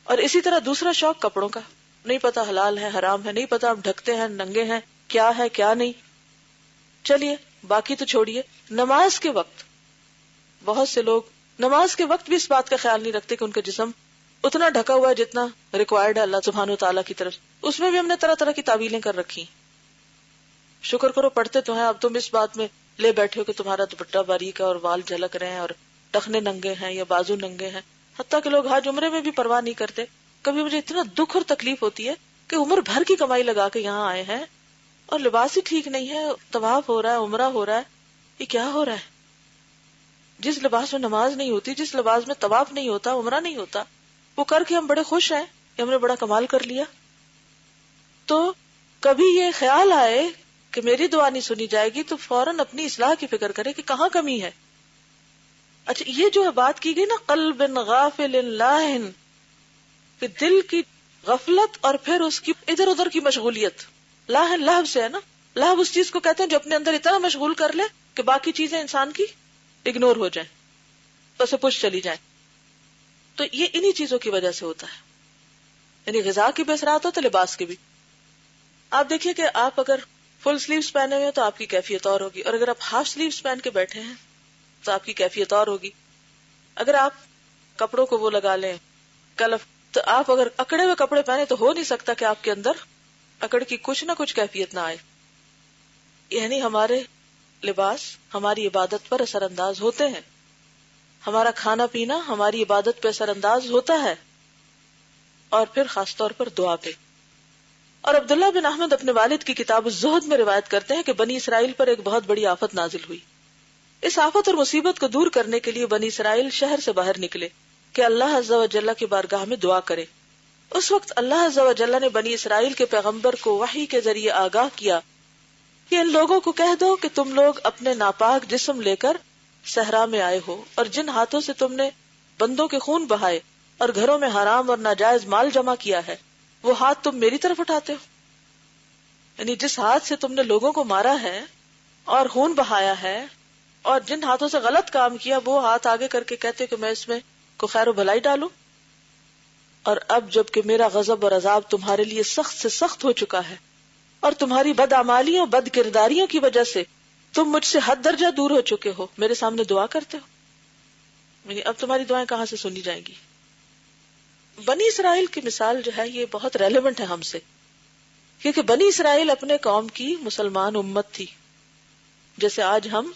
اور اسی طرح دوسرا شوق کپڑوں کا، نہیں پتا حلال ہے حرام ہے، نہیں پتا ہم ڈھکتے ہیں ننگے ہیں، کیا ہے کیا نہیں. چلیے باقی تو چھوڑیے. نماز کے وقت بہت سے لوگ نماز کے وقت بھی اس بات کا خیال نہیں رکھتے کہ ان کا جسم اتنا ڈھکا ہوا ہے جتنا ریکوائرڈ ہے اللہ سبحانہ وتعالیٰ کی طرف. اس میں بھی ہم نے طرح طرح کی تعویلیں کر رکھی. شکر کرو پڑھتے تو ہیں، اب تم اس بات میں لے بیٹھے ہو کہ تمہارا دوپٹہ باریک ہے اور وال جھلک رہے ہیں اور ٹخنے ننگے ہیں یا بازو ننگے ہیں. حتیٰ کہ لوگ حج عمرے میں بھی پرواہ نہیں کرتے. کبھی مجھے اتنا دکھ اور تکلیف ہوتی ہے کہ عمر بھر کی کمائی لگا کے یہاں آئے ہیں اور لباس ہی ٹھیک نہیں ہے، طواف ہو رہا ہے، عمرہ ہو رہا ہے، یہ کیا ہو رہا ہے؟ جس لباس میں نماز نہیں ہوتی، جس لباس میں طواف نہیں ہوتا، عمرہ نہیں ہوتا، وہ کر کے ہم بڑے خوش ہیں کہ ہم نے بڑا کمال کر لیا. تو کبھی یہ خیال آئے کہ میری دعا نہیں سنی جائے گی تو فوراً اپنی اصلاح کی فکر کرے کہ کہاں کمی ہے. اچھا یہ جو بات کی گئی نا قلب غافل لاہن، کہ دل کی غفلت اور پھر اس کی ادھر ادھر کی مشغولیت. لاہن لہو سے ہے نا، لہو اس چیز کو کہتے ہیں جو اپنے اندر اتنا مشغول کر لے کہ باقی چیزیں انسان کی اگنور ہو جائیں، بس پش چلی جائیں. تو یہ انہی چیزوں کی وجہ سے ہوتا ہے. یعنی غذا کی بھی اثرات ہوتے، لباس کے بھی. آپ دیکھیے کہ آپ اگر فل سلیوز پہنے ہوئے تو آپ کی کیفیت اور ہوگی، اور اگر آپ ہاف سلیوز پہن کے بیٹھے ہیں تو آپ کی کیفیت اور ہوگی. اگر آپ کپڑوں کو وہ لگا لیں کلف، تو آپ اگر اکڑے ہوئے کپڑے پہنے تو ہو نہیں سکتا کہ آپ کے اندر اکڑ کی کچھ نہ کچھ کیفیت نہ آئے. یعنی ہمارے لباس ہماری عبادت پر اثر انداز ہوتے ہیں، ہمارا کھانا پینا ہماری عبادت پہ اثر انداز ہوتا ہے، اور پھر خاص طور پر دعا پہ. اور عبداللہ بن احمد اپنے والد کی کتاب الزہد میں روایت کرتے ہیں کہ بنی اسرائیل پر ایک بہت بڑی آفت نازل ہوئی. اس آفت اور مصیبت کو دور کرنے کے لیے بنی اسرائیل شہر سے باہر نکلے کہ اللہ عز و جل کی بارگاہ میں دعا کرے. اس وقت اللہ عز و جل نے بنی اسرائیل کے پیغمبر کو وحی کے ذریعے آگاہ کیا کہ ان لوگوں کو کہہ دو کہ تم لوگ اپنے ناپاک جسم لے کر صحرا میں آئے ہو، اور جن ہاتھوں سے تم نے بندوں کے خون بہائے اور گھروں میں حرام اور ناجائز مال جمع کیا ہے، وہ ہاتھ تم میری طرف اٹھاتے ہو. یعنی جس ہاتھ سے تم نے لوگوں کو مارا ہے اور خون بہایا ہے اور جن ہاتھوں سے غلط کام کیا، وہ ہاتھ آگے کر کے کہتے کہ میں اس میں کو خیر و بھلائی ڈالوں. اور اب جب کہ میرا غضب اور عذاب تمہارے لیے سخت سے سخت ہو چکا ہے اور تمہاری بدعمالیوں بد کرداریوں کی وجہ سے تم مجھ سے حد درجہ دور ہو چکے ہو، میرے سامنے دعا کرتے ہو. یعنی اب تمہاری دعائیں کہاں سے سنی جائیں گی؟ بنی اسرائیل کی مثال جو ہے یہ بہت ریلیونٹ ہے ہم سے، کیونکہ بنی اسرائیل اپنے قوم کی مسلمان امت تھی جیسے آج ہم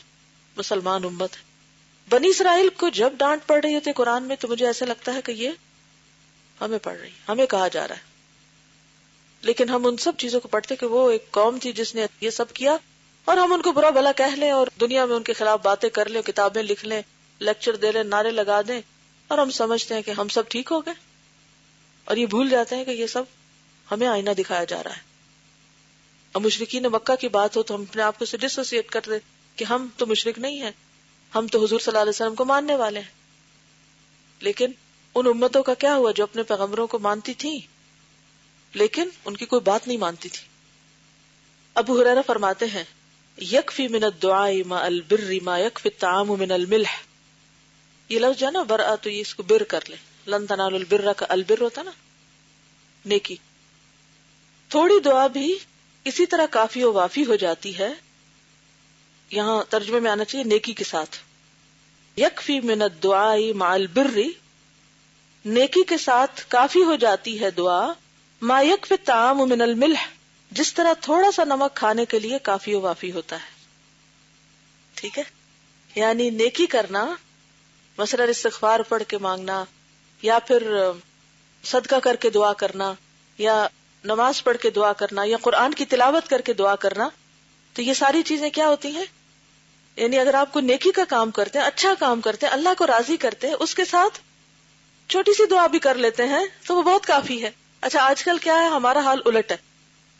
مسلمان امت ہیں. بنی اسرائیل کو جب ڈانٹ پڑ رہی ہوتی قرآن میں تو مجھے ایسا لگتا ہے کہ یہ ہمیں پڑھ رہی، ہمیں کہا جا رہا ہے. لیکن ہم ان سب چیزوں کو پڑھتے کہ وہ ایک قوم تھی جس نے یہ سب کیا، اور ہم ان کو برا بھلا کہہ لیں اور دنیا میں ان کے خلاف باتیں کر لیں، کتابیں لکھ لیں، لیکچر دے لیں، نعرے لگا دیں، اور ہم سمجھتے ہیں کہ ہم سب ٹھیک ہو گئے، اور یہ بھول جاتے ہیں کہ یہ سب ہمیں آئینہ دکھایا جا رہا ہے. اور مشرکین مکہ کی بات ہو تو ہم اپنے آپ کو سے ڈس ایسوسیٹ کر دیں کہ ہم تو مشرک نہیں ہیں، ہم تو حضور صلی اللہ علیہ وسلم کو ماننے والے ہیں. لیکن ان امتوں کا کیا ہوا جو اپنے پیغمبروں کو مانتی تھیں لیکن ان کی کوئی بات نہیں مانتی تھی. ابو ہریرہ فرماتے ہیں یکفی من الدعاء مع البر ما یکفی الطعام من الملح. یہ لفظ جو ہے نا برآ، تو یہ اس کو بر کر لیں، لن تنالوا البر کا البر ہوتا نا نیکی. تھوڑی دعا بھی اسی طرح کافی و وافی ہو جاتی ہے. یہاں ترجمے میں آنا چاہیے نیکی کے ساتھ. یکفی من الدعاء مع البر، نیکی کے ساتھ کافی ہو جاتی ہے دعا، ما یکفی الطعام من الملح، جس طرح تھوڑا سا نمک کھانے کے لیے کافی و وافی ہوتا ہے. ٹھیک ہے، یعنی نیکی کرنا، مثلا استغفار پڑھ کے مانگنا، یا پھر صدقہ کر کے دعا کرنا، یا نماز پڑھ کے دعا کرنا، یا قرآن کی تلاوت کر کے دعا کرنا، تو یہ ساری چیزیں کیا ہوتی ہیں؟ یعنی اگر آپ کو نیکی کا کام کرتے ہیں، اچھا کام کرتے ہیں، اللہ کو راضی کرتے ہیں، اس کے ساتھ چھوٹی سی دعا بھی کر لیتے ہیں تو وہ بہت کافی ہے. اچھا آج کل کیا ہے، ہمارا حال الٹ ہے،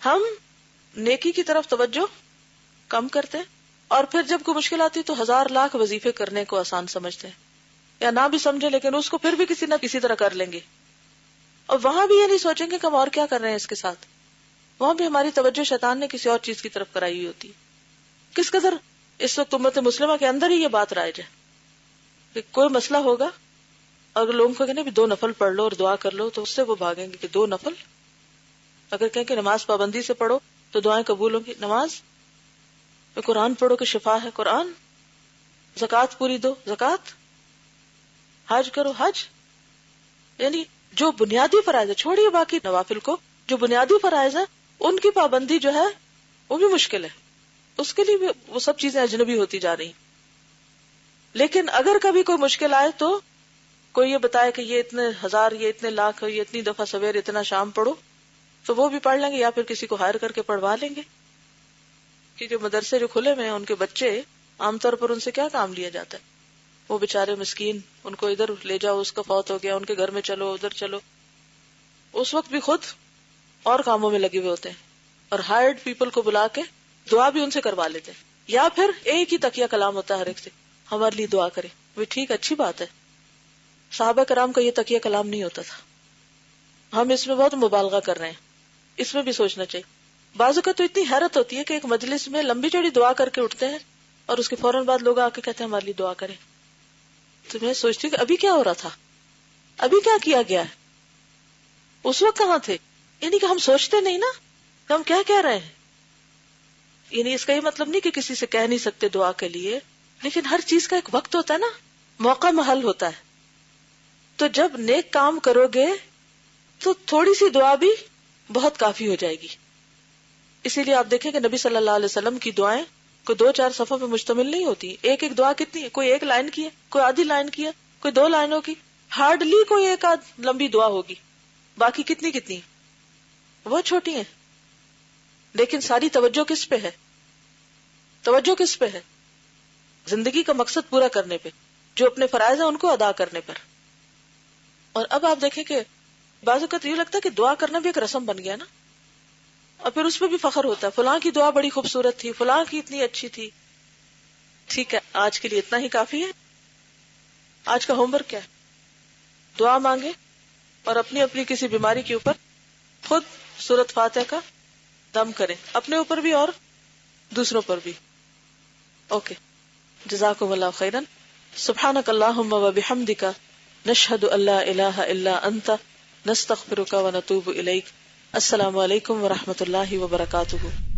ہم نیکی کی طرف توجہ کم کرتے ہیں، اور پھر جب کوئی مشکل آتی تو 1000 لاکھ وظیفے کرنے کو آسان سمجھتے ہیں، یا نہ بھی سمجھے لیکن اس کو پھر بھی کسی نہ کسی طرح کر لیں گے. اور وہاں بھی یہ نہیں سوچیں گے کہ ہم اور کیا کر رہے ہیں اس کے ساتھ، وہاں بھی ہماری توجہ شیطان نے کسی اور چیز کی طرف کرائی ہوئی ہوتی ہے. کس قدر اس وقت امت مسلمہ کے اندر ہی یہ بات رائج ہے کہ کوئی مسئلہ ہوگا اگر لوگوں کو کہنے بھی 2 نفل پڑھ لو اور دعا کر لو تو اس سے وہ بھاگیں گے کہ 2 نفل. اگر کہیں کہ نماز پابندی سے پڑھو تو دعائیں قبول ہوں گی. نماز قرآن پڑھو کہ شفا ہے قرآن. زکوٰۃ پوری دو زکوٰۃ. حج کرو حج. یعنی جو بنیادی فرائض ہے, چھوڑیے باقی نوافل کو, جو بنیادی فرائض ہیں ان کی پابندی جو ہے وہ بھی مشکل ہے, اس کے لیے بھی وہ سب چیزیں اجنبی ہوتی جا رہی. لیکن اگر کبھی کوئی مشکل آئے تو کوئی یہ بتائے کہ یہ اتنے ہزار, یہ اتنے لاکھ, یہ اتنی دفعہ سویر اتنا شام پڑھو, تو وہ بھی پڑھ لیں گے یا پھر کسی کو ہائر کر کے پڑھوا لیں گے. کیونکہ مدرسے جو کھلے ہوئے ہیں ان کے بچے عام طور پر ان سے کیا کام لیا جاتا ہے, وہ بےچارے مسکین, ان کو ادھر لے جاؤ, اس کا فوت ہو گیا, ان کے گھر میں چلو, ادھر چلو. اس وقت بھی خود اور کاموں میں لگے ہوئے ہوتے ہیں, اور ہائرڈ پیپل کو بلا کے دعا بھی ان سے کروا لیتے ہیں. یا پھر ایک ہی تکیہ کلام ہوتا ہے ہر ایک سے, ہمارے لیے دعا کرے. وہ ٹھیک, اچھی بات ہے. صحابہ کرام کا یہ تکیہ کلام نہیں ہوتا تھا. ہم اس میں بہت مبالغہ کر رہے ہیں, اس میں بھی سوچنا چاہیے. بعض اوقات تو اتنی حیرت ہوتی ہے کہ ایک مجلس میں لمبی چوڑی دعا کر کے اٹھتے ہیں اور اس کے فوراً بعد لوگ آ کے کہتے ہیں ہمارے لیے دعا کریں. تو میں سوچتی ہوں کہ ابھی کیا ہو رہا تھا, ابھی کیا گیا ہے, اس وقت کہاں تھے. یعنی کہ ہم سوچتے نہیں نا کہ ہم کیا کہہ رہے ہیں. یعنی اس کا یہ مطلب نہیں کہ کسی سے کہہ نہیں سکتے دعا کے لیے, لیکن ہر چیز کا ایک وقت ہوتا ہے نا, موقع محل ہوتا ہے. تو جب نیک کام کرو گے تو تھوڑی سی دعا بھی بہت کافی ہو جائے گی. اسی لیے آپ دیکھیں کہ نبی صلی اللہ علیہ وسلم کی دعائیں کوئی 2-4 صفحوں پہ مشتمل نہیں ہوتی. ایک ایک دعا کتنی ہے, کوئی 1 لائن کی ہے, کوئی آدھی لائن کی ہے, کوئی 2 لائنوں کی, ہارڈلی کوئی ایک آدھ لمبی دعا ہوگی. باقی کتنی بہت چھوٹی ہیں. لیکن ساری توجہ کس پہ ہے, توجہ کس پہ ہے, زندگی کا مقصد پورا کرنے پہ, جو اپنے فرائض ہیں ان کو ادا کرنے پر. اور اب آپ دیکھیں کہ بعض اوقات یہ لگتا ہے کہ دعا کرنا بھی ایک رسم بن گیا نا, اور پھر اس پہ بھی فخر ہوتا ہے, فلاں کی دعا بڑی خوبصورت تھی, فلاں کی اتنی اچھی تھی. ٹھیک ہے, آج کے لیے اتنا ہی کافی ہے. آج کا ہوم ورک کیا ہے, دعا مانگے اور اپنی اپنی کسی بیماری کے اوپر خود سورۃ فاتحہ کا دم کریں, اپنے اوپر بھی اور دوسروں پر بھی. اوکے, جزاکم اللہ خیرن. سبحانک اللہم و بحمدک, نشہد ان لا الہ الا انت, نستغفرک و نتوب الیک. السلام علیکم و رحمۃ اللہ وبرکاتہ.